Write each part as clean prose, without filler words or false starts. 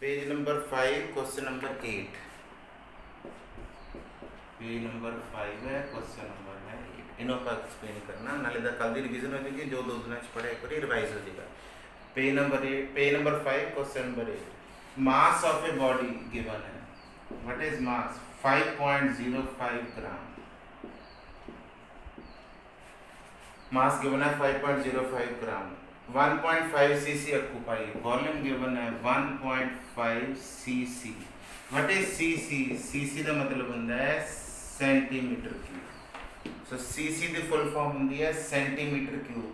Page number 5 question number 8। Page number 5 है, question number है 8। इन्हों का एक्सप्लेन करना नाले दा कल दी रिवीजन हो जाएगी, जो 2 दिन पढ़े एक बार रिवाइज हो जाएगा। Page number 8, page number 5 question number 8। Mass of a body given है, what is mass? 5.05 gram. Mass given है 5.05 gram. 1.5 cc occupy. Volume given है 1.5 cc। What is cc? cc का मतलब होता है सेंटीमीटर क्यूब। सो cc की full form होती है सेंटीमीटर क्यूब।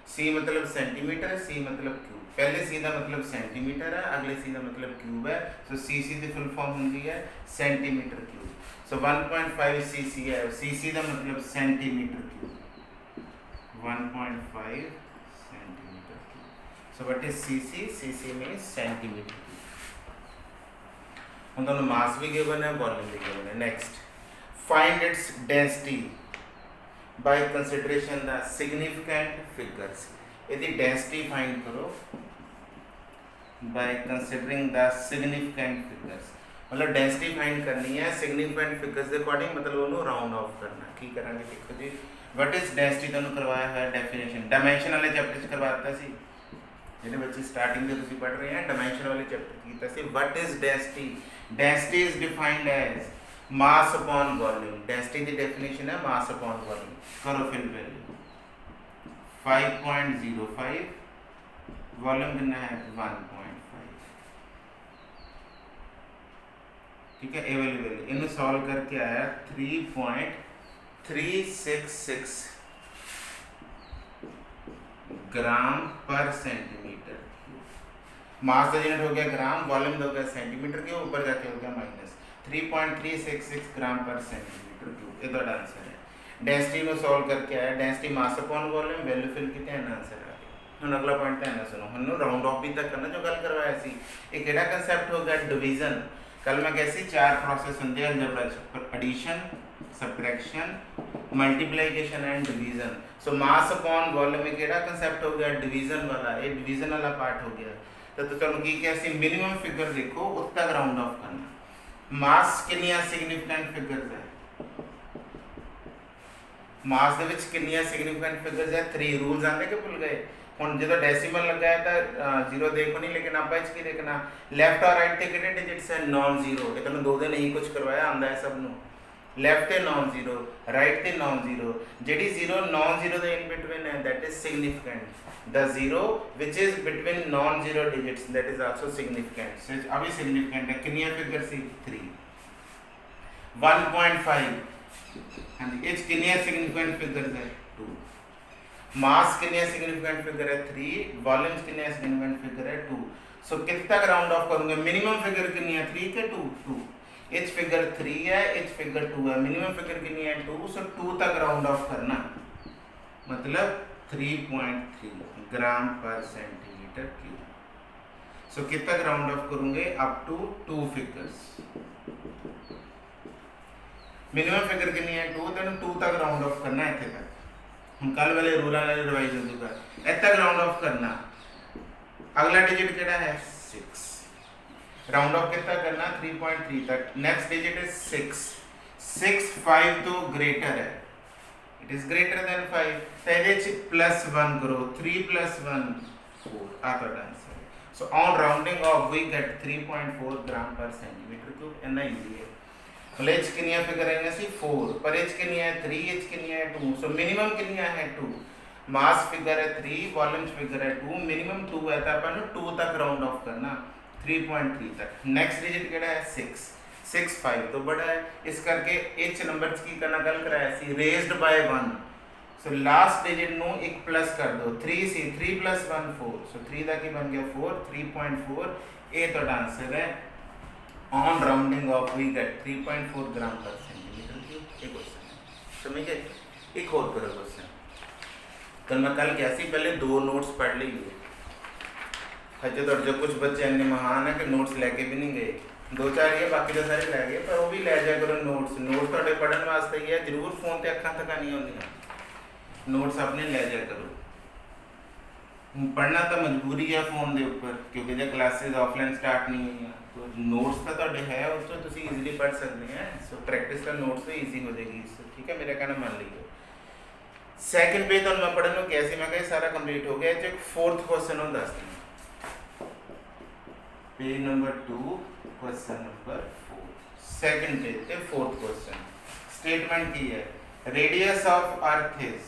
c मतलब सेंटीमीटर, c मतलब क्यूब। पहले c का मतलब सेंटीमीटर है, अगले c का मतलब क्यूब है। सो cc की फुल फॉर्म होती है सेंटीमीटर क्यूब। सो 1.5 cc है, cc का मतलब centimetre cube. 1.5 centimetre cube. So what is cc? cc means centimetre cube. हम दोनों मास भी गिवन है, वॉल्यूम भी गिवन है। Next, find its density bye consideration the significant figures. यदि डेंसिटी फाइंड करो by considering the significant figures, मतलब density find करनी है सिग्निफिकेंट फिगर्स के अकॉर्डिंग, मतलब उन्होंने राउंड ऑफ करना। की करांगे देखो जी, व्हाट इज डेंसिटी ਤੁਹਾਨੂੰ ਕਰਵਾਇਆ ਹੈ डेफिनेशन डायमेंशन वाले चैप्टर ਚ ਕਰਵਾਤਾ ਸੀ। ਜਿਹੜੇ ਬੱਚੇ ਸਟਾਰਟਿੰਗ ਦੇ ਤੁਸੀਂ ਪੜ੍ਹ ਰਹੇ हैं डायमेंशन वाले चैप्टर ਕੀਤਾ ਸੀ। What is density? Density is defined as mass upon volume. Density की डेफिनेशन है मास अपॉन वॉल्यूम। करो फिल वैल्यू 5.05, वॉल्यूम कितना है 1.5। ठीक है, ए वाली वैल्यू इन्हें सॉल्व करके आया 3.366 ग्राम पर सेंटीमीटर क्यूब। मास का यूनिट हो गया ग्राम, वॉल्यूम हो गया सेंटीमीटर क्यूब, ऊपर जाके हो गया माइनस 3.366 ग्राम पर सेंटीमीटर क्यूब। ये तो आंसर है। डेंसिटी को सॉल्व करके आया, density mass upon volume, value fill की ध्यान आंसर आ गया। हम अगला पॉइंट ध्यान सुनो, हम राउंड ऑफ भी तक करना जो गल करवाया सी। एक केड़ा कंसेप्ट हो गया डिवीजन। कल मैं कैसी 4 प्रोसेस होंगे अलजेब्रा च, addition, subtraction, multiplication and division. So mass upon volume में केड़ा कंसेप्ट हो गया डिवीजन वाला, ये डिवीजन वाला पार्ट हो गया। तो तुहानू की क्या सी मिनिमम फिगर देखो उस तक राउंड ऑफ करना। मास कितनियां सिग्निफिकेंट फिगर्स है, मास दे विच कितनियां सिग्निफिकेंट फिगर्स है? 3 रूल्स आंदे कि भूल गए? ਹੁਣ ਜਦੋਂ ਡੈਸੀਮਲ ਲੱਗਾ ਹੈ ਤਾਂ 0 ਦੇਖੋ ਨਹੀਂ, ਲੇਕਿन ਆਪਾਂ ਇਸ ਕੀ ਦੇਖਣਾ ਲੈਫਟ ਔਰ ਰਾਈਟ ਤੇ ਕਿਹੜੇ ਡਿਜਿਟਸ ਹੈ? ਨॉन ਜ਼ੀਰੋ। ਇਹ ਤੁਹਾਨੂੰ ਦੋ ਦੇ ਨਹੀਂ ਕੁਝ ਕਰਵਾਇਆ, ਆਂਦਾ ਹੈ ਸਭ ਨੂੰ। ਲੈਫਟ ਤੇ ਨॉन ਜ਼ੀਰੋ, ਰਾਈਟ ਤੇ ਨॉन ਜ਼ੀਰੋ। ਜਿਹੜੀ 0 ਨॉन ਜ਼ੀਰੋ ਦੇ ਇਨ ਬਿਟਵੀਨ ਹੈ that is significant। the 0 which is between non zero digits that is also significant। so अभी significant है। कितनी फिगर सी 3 1.5। हाँ जी, इस कितनी significant फिगर्स है 2। मास कितने सिग्निफिकेंट फिगर है 3, वॉल्यूम्स कितने सिग्निफिकेंट फिगर है 2। सो कितने तक राउंड ऑफ करूंगे? मिनिमम फिगर कितनी है 3 के 2। इच फिगर 3 है, इच फिगर 2 है, मिनिमम फिगर कितनी है 2। सो 2 तक राउंड ऑफ करना, मतलब 3.3 ग्राम पर सेंटीमीटर क्यूब। सो कितने तक राउंड ऑफ करूंगे? Up to 2 figures. Minimum figure कितनी है 2, तो 2 तक राउंड ऑफ करना है इतने तक। हम कल वाले रूल रिवाइज हो चुका है। इतने तक राउंड ऑफ करना। अगला डिजिट केड़ा है 6, राउंड ऑफ कितना करना 3.3 तक। Next digit is 6। 6 5 तो ग्रेटर है, इट इज ग्रेटर देन 5, तो ये +1 करो, 3 + 1 4 आता answer. So on rounding off we get 3.4 gram per centimetre cube. इतना इजी है। एच कितनी फिगर है सी 4, पर एच कितनी है 3, एच कितनी है 2। सो मिनिमम कितनी है 2। मास फिगर है 3, वॉल्यूम फिगर है 2, मिनिमम 2 है, तो अपन 2 तक राउंड ऑफ करना 3.3 तक। नेक्स्ट डिजिट केड़ा है 6। 6 5 तो बड़ा है, इस करके एच नंबर की करना गल कराया सी raised by 1। So last digit नो एक प्लस कर दो, 3 सी 3 + 1 4। सो 3 का की बन गया 4, 3.4। ये तो आंसर है। On rounding off we get 3.4 gram per centimetre cube. एक क्वेश्चन है, समझे? एक और करो क्वेश्चन। कल मैं कल क्या सी पहले 2 नोट्स पढ़ लीजिए। हजे तो जो कुछ बच्चे इन्ने महान है कि नोट्स लेके भी नहीं गए, 2-4 ही है, बाकी तो सारे लै गए, पर वो भी लै जाया करो नोट्स। नोट्स थोड़े पढ़ने वास्ते ही है, जरूर फोन से अखा तक नहीं होंगी, नोट्स अपने लै जाया करो। ਹੁਣ ਪੜ੍ਹਨਾ ਤਾਂ ਮਜਬੂਰੀ ਆ ਫੋਨ ਦੇ ਉੱਪਰ, ਕਿਉਂਕਿ ਜੇ ਕਲਾਸਿਸ ਆਫਲਾਈਨ ਸਟਾਰਟ ਨਹੀਂ ਹੋਈਆਂ, ਤੋ ਨੋਟਸ ਤਾਂ ਤੁਹਾਡੇ ਹੈ, ਉਸ ਤੋਂ ਤੁਸੀਂ ਈਜ਼ੀਲੀ ਪੜ੍ਹ ਸਕਦੇ ਆ। ਸੋ ਪ੍ਰੈਕਟਿਸ ਦਾ ਨੋਟਸ ਵੀ ਈਜ਼ੀ ਹੋ ਜਾਏਗੀ। ਸੋ ਠੀਕ ਹੈ, ਮੇਰਾ ਕਹਿਣਾ ਮੰਨ ਲਈਓ। ਸੈਕਿੰਡ ਪੇਜ ਤੁਹਾਨੂੰ ਮੈਂ ਪੜ੍ਹਨ ਨੂੰ ਕਿਹਾ ਸੀ, ਮੈਂ ਕਿਹਾ ਸਾਰਾ ਕੰਪਲੀਟ ਹੋ ਗਿਆ। ਇਹ 'ਚ ਇੱਕ ਫੋਰਥ ਕੁਐਸਚਨ ਨੂੰ ਦੱਸ ਦਿੰਦਾ। Page number 2 question number 4, second page ਤੇ ਫੋਰਥ ਕੁਐਸਚਨ। ਸਟੇਟਮੈਂਟ ਕੀ ਹੈ? ਰੇਡੀਅਸ ਆਫ ਅਰਥ ਇਜ਼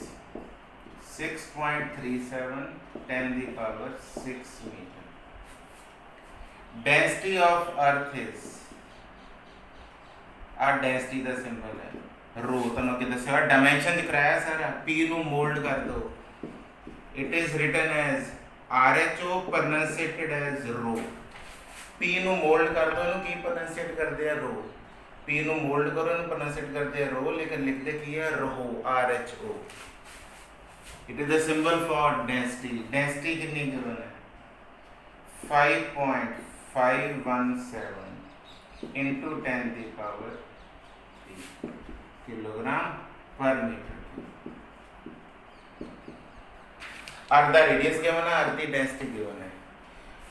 6.37 10 ਦੀ power 6 metre. Density of earth is, ਆ ਡੈਂਸਿਟੀ ਦਾ ਸਿੰਬਲ ਹੈ ਰੋ, ਤੁਹਾਨੂੰ ਕਿ ਦੱਸਿਆ ਡਾਈਮੈਂਸ਼ਨ ਦਿਖ ਰਿਹਾ ਹੈ ਸਾਰਾ। P ਨੂੰ ਮੋਲਡ ਕਰ ਦੋ, it is written as RHO pronounced as rho. P ਨੂੰ ਮੋਲਡ ਕਰ ਦੋ, ਇਹਨੂੰ ਕੀ ਪ੍ਰੋਨਾਂਸੀਏਟ ਕਰਦੇ ਆ? ਰੋ। P ਨੂੰ ਮੋਲਡ ਕਰੋ, ਇਹਨੂੰ ਪ੍ਰੋਨਾਂਸੀਏਟ ਕਰਦੇ ਆ ਰੋ, ਲੇਕਿਨ ਲਿਖਦੇ ਕੀ ਹੈ? ਰੋ, RHO। It is the symbol for density. Density कितनी given है? 5.517 into 10 the power 3 kilogram per meter. Earth the radius given है, Earth the density given है.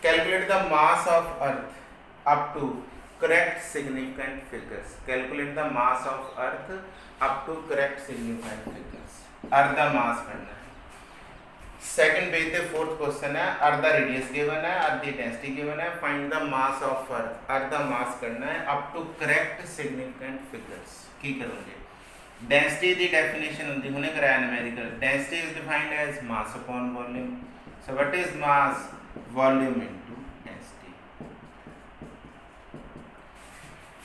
Calculate the mass of Earth up to correct significant figures. Calculate the mass of Earth up to correct significant figures. Earth the mass करना है। Second page पे fourth question है, earth द radius given है, earth द density given है, find the mass of earth. Earth द mass करना है up to correct significant figures. की करोगे? डेंसिटी दी डेफिनेशन होती हुने कराया numerical. Density is defined as mass upon volume. So what is mass? Volume into density.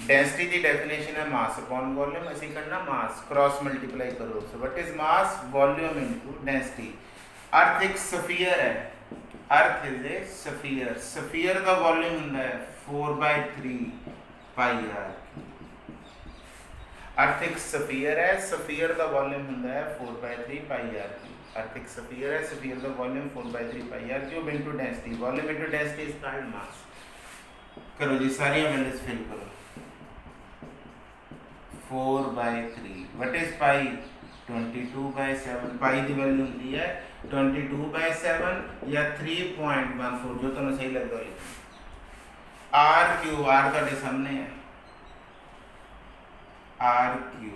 Density दी डेफिनेशन है मास अपॉन वॉल्यूम, ऐसे करना मास क्रॉस मल्टीप्लाई करो। So what is mass? Volume into density. Earth एक sphere है, Earth is a sphere. Sphere का volume ਹੁੰਦਾ ਹੈ 4/3 पाई r। अर्थ एक स्फीयर है, स्फीयर का वॉल्यूम ਹੁੰਦਾ है 4/3 पाई r। अर्थ एक स्फीयर है, स्फीयर का volume 4/3 pi r cube into density. Volume into density is called मास। करो जी, सारी वैल्यूज फिल करो। 4/3 व्हाट इज पाई? 22/7। पाई की वैल्यू होती है 22/7 या 3.14, जो तुम्हें सही लगता है। आर क्यू, आर ਤੁਹਾਡੇ सामने है, आर क्यू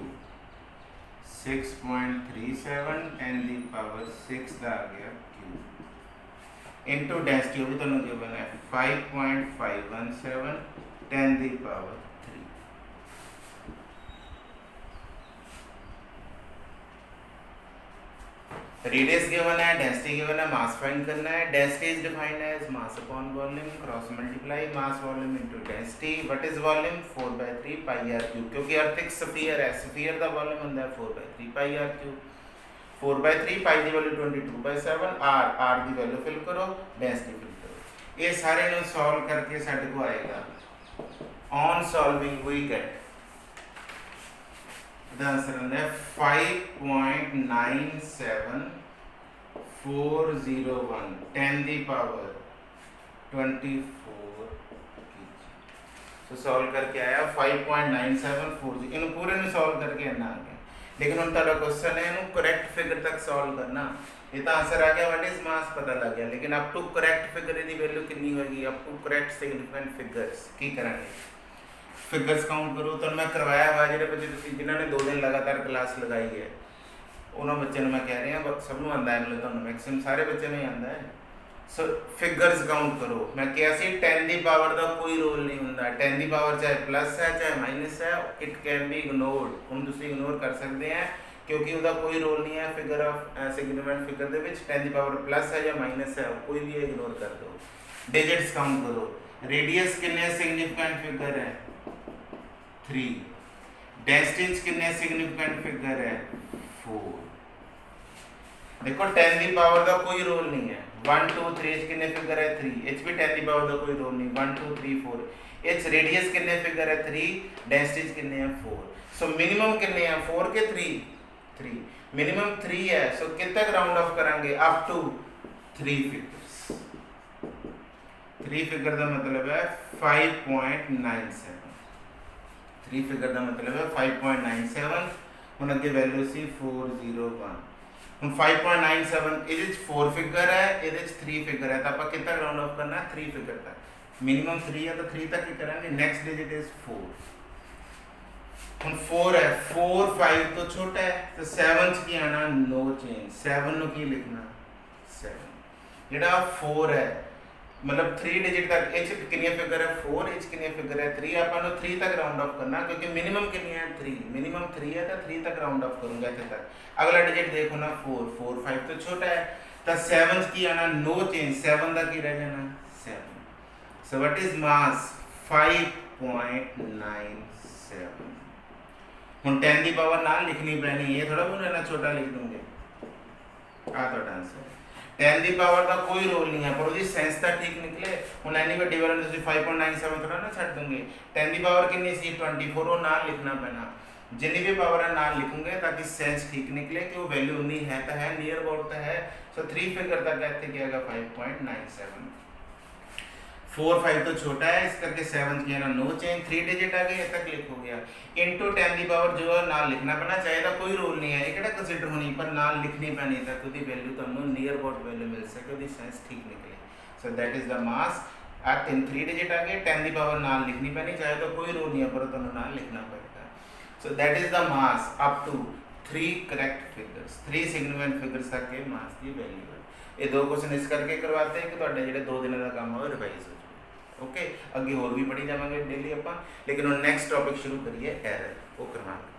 6.37 10 ਦੀ ਪਾਵਰ 6 ਦਾ ਆ ਗਿਆ क्यू इनटू डेंसिटी, वो भी ਤੁਹਾਨੂੰ गिवन है 5.517 10 ਦੀ ਪਾਵਰ 3। रेडियस गिवन है, डेंसिटी गिवन है, मास फाइंड करना है। Density is defined as mass upon volume, cross multiply mass volume into density. What is volume? 4/3 pi r cube, क्योंकि अर्थ एक स्फीयर है, स्फीयर का वॉल्यूम ਹੁੰਦਾ है 4/3 पाई r क्यूब। 4/3 पाई ਦੀ ਵੈਲਿਊ 22/7, r ਦੀ ਵੈਲਿਊ ਫਿਲ ਕਰੋ, density fill ਕਰੋ। ਇਹ ਸਾਰੇ ਨੂੰ ਸੋਲਵ ਕਰਕੇ ਸਾਡੇ ਕੋ ਆਏਗਾ on solving we get the answer है 5.97401 10 ਦੀ ਪਾਵਰ 24 सो सॉल्व करके आया 5.9740। इन्हों पूरे ने सॉल्व करके इन्ना आ गया, लेकिन हम तारा क्वेश्चन है इन्हों करेक्ट फिगर तक सॉल्व करना। ये तो आंसर आ गया, व्हाट इज मास पता लग गया, लेकिन अप टू करेक्ट फिगर दी वैल्यू कितनी होगी? Up to correct significant figures की करेंगे? फिगर्स काउंट करो। तो मैं करवाया हुआ जो बच्चे जिन्होंने 2 दिन लगातार क्लास लगाई है, उन्होंने बच्चों मैं कह रही हूँ सबनों आता है, मतलब तो मैक्सिमम सारे बच्चों में आता है। सो फिगर्स काउंट करो। मैं क्या सी 10 की पावर का कोई रोल नहीं होता। 10 की पावर चाहे प्लस है चाहे माइनस है, इट कैन बी इग्नोर्ड। हम तुम इग्नोर कर सकते हैं क्योंकि उसका कोई रोल नहीं है फिगर ऑफ सिग्निफिकेंट फिगर के विच। 10 की पावर प्लस है या माइनस है, कोई भी इग्नोर कर दो। डिजिट्स काउंट करो। रेडियस कितने सिग्निफिकेंट फिगर है? 3। डेंसिटी कितने सिग्निफिकेंट फिगर है? 4। देखो 10 की पावर का कोई रोल नहीं है। 1 2 3 कितने फिगर है? 3। एच भी 10 की पावर का कोई रोल नहीं। 1 2 3 4। एच रेडियस कितने फिगर है? 3। डेंसिटी कितने हैं? 4। सो मिनिमम कितने हैं? 4 के 3 मिनिमम 3 है। सो कितने तक राउंड ऑफ करेंगे? Up to 3 figures. 3 फिगर का मतलब है 5.97। 3 फिगर का मतलब है 5.97। हम अगे वैल्यू सी 401। ਹੁਣ 5.97 ਇਹਦੇ ਚ 4 ਫਿਗਰ ਹੈ, ਇਹਦੇ ਚ 3 ਫਿਗਰ ਹੈ, ਤਾਂ ਆਪਾਂ ਕਿੱਥੇ ਰਾਉਂਡ ਆਫ ਕਰਨਾ 3 ਫਿਗਰ ਤੱਕ। ਮਿਨੀਮਮ 3 ਹੈ ਤਾਂ 3 ਤੱਕ ਹੀ ਕਰਾਂਗੇ। Next digit is 4। ਹੁਣ 4 ਹੈ, 4 5 ਤੋਂ ਛੋਟਾ ਹੈ, ਤਾਂ 7 ਚ ਕੀ ਆਣਾ, ਨੋ ਚੇਂਜ। 7 ਨੂੰ ਕੀ ਲਿਖਣਾ 7। ਜਿਹੜਾ 4 ਹੈ मतलब 3 डिजिट तक ਇਹ 'ਚ ਕਿੰਨੀਆਂ ਫਿਗਰ ਹੈ 4, ਇਹ 'ਚ ਕਿੰਨੀਆਂ ਫਿਗਰ ਹੈ 3। ਆਪਾਂ ਨੂੰ 3 ਤੱਕ ਰਾਉਂਡ ਆਫ ਕਰਨਾ ਕਿਉਂਕਿ ਮਿਨੀਮਮ ਕਿੰਨੀ ਹੈ 3, ਮਿਨੀਮਮ 3 ਹੈ ਤਾਂ 3 ਤੱਕ ਰਾਉਂਡ ਆਫ ਕਰੂੰਗਾ ਇੱਥੇ ਤੱਕ। ਅਗਲਾ ਡਿजिट देखो ना 4, 4 5 ਤੋਂ ਛੋਟਾ ਹੈ ਤਾਂ 7 'ਚ ਕੀ ਆਣਾ, नो चेंज। 7 ਦਾ ਕੀ ਰਹਿ ਜਾਣਾ 7। सो व्हाट इज मास 5.97। ਹੁਣ 10 ਦੀ ਪਾਵਰ ਨਾਲ ਲਿਖਣੀ ਪੈਣੀ, ਇਹ ਥੋੜਾ ਬੋਲਣਾ ਨਾ ਛੋਟਾ ਲਿਖ ਦੂੰਗੇ। ਆ ਤੁਹਾਡਾ ਆਂਸਰ 10 ਦੀ ਪਾਵਰ ਦਾ ਕੋਈ ਰੋਲ ਨਹੀਂ ਹੈ, ਪਰ ਉਹਦੀ ਸੈਂਸ ਤਾਂ ਠੀਕ ਨਿਕਲੇ। ਹੁਣ ਐਨੀ ਵੱਡੀ ਵਾਰ ਤੁਸੀਂ 5.97 ਥੋੜਾ ਨਾ ਛੱਡ ਦੋਗੇ। 10 ਦੀ ਪਾਵਰ ਕਿੰਨੀ ਸੀ 24, ਉਹ ਨਾਲ ਲਿਖਣਾ ਪੈਣਾ। ਜਿੰਨੀ ਵੀ ਪਾਵਰ ਹੈ ਨਾਲ ਲਿਖੂੰਗੇ ਤਾਂ ਕਿ ਸੈਂਸ ਠੀਕ ਨਿਕਲੇ ਕਿ ਉਹ ਵੈਲਿਊ ਉਨੀ ਹੈ ਤਾਂ ਹੈ, ਨੀਅਰ ਅਬਾਊਟ ਤਾਂ ਹੈ। ਸੋ 3 ਫਿਗਰ तक ਇੱਥੇ ਕੀ ਆਏਗਾ 5.97। 4 5 ਤੋਂ ਛੋਟਾ ਹੈ, ਇਸ ਕਰਕੇ 7 ਕੀ ਹੈ ਨਾ नो चेंज। 3 डिजिट आ गए, तक लिख हो गया। इनटू 10 ਦੀ ਪਾਵਰ ਜੋ ਹੈ ਨਾਲ ਲਿਖਣਾ ਪੈਣਾ, ਚਾਹੇ ਤਾਂ ਕੋਈ ਰੋਲ ਨਹੀਂ ਹੈ, ਇਹ ਕਿਹੜਾ ਕੰਸੀਡਰ ਹੋਣੀ, ਪਰ ਨਾਲ ਲਿਖਣੀ ਪੈਣੀ ਤਾਂ ਉਹਦੀ ਵੈਲਿਊ ਤੁਹਾਨੂੰ ਨੀਅਰ ਅਬਾਊਟ ਵੈਲਿਊ ਮਿਲ ਸਕੇ, ਉਹਦੀ ਸੈਂਸ ਠੀਕ ਨਿਕਲੇ। ਸੋ दैट इज द मास। ਆ 3 डिजिट आ गए, 10 ਦੀ ਪਾਵਰ ਨਾਲ ਲਿਖਣੀ ਪੈਣੀ, ਚਾਹੇ ਤਾਂ ਕੋਈ ਰੋਲ ਨਹੀਂ ਹੈ, ਪਰ ਤੁਹਾਨੂੰ ਨਾਲ ਲਿਖਣਾ ਪਏਗਾ। So that is the mass up to 3 correct figures, 3 significant figures ਤੱਕ ਇਹ ਮਾਸ ਦੀ ਵੈਲਿਊ ਹੈ। ਇਹ ਦੋ ਕੁਐਸਚਨ ਇਸ ਕਰਕੇ ਕਰਵਾते हैं कि ਤੁਹਾਡੇ ਜਿਹੜੇ 2 ਦਿਨਾਂ ਦਾ ਕੰਮ ਹੋਵੇ ਰਿਵਾਈਜ਼ ਹੋ। ओके अगे होर भी पढ़ी जावांगे डेली ਆਪਾਂ, लेकिन ਹੁਣ नेक्स्ट टॉपिक शुरू करिए एरर, वो करवाएंगे।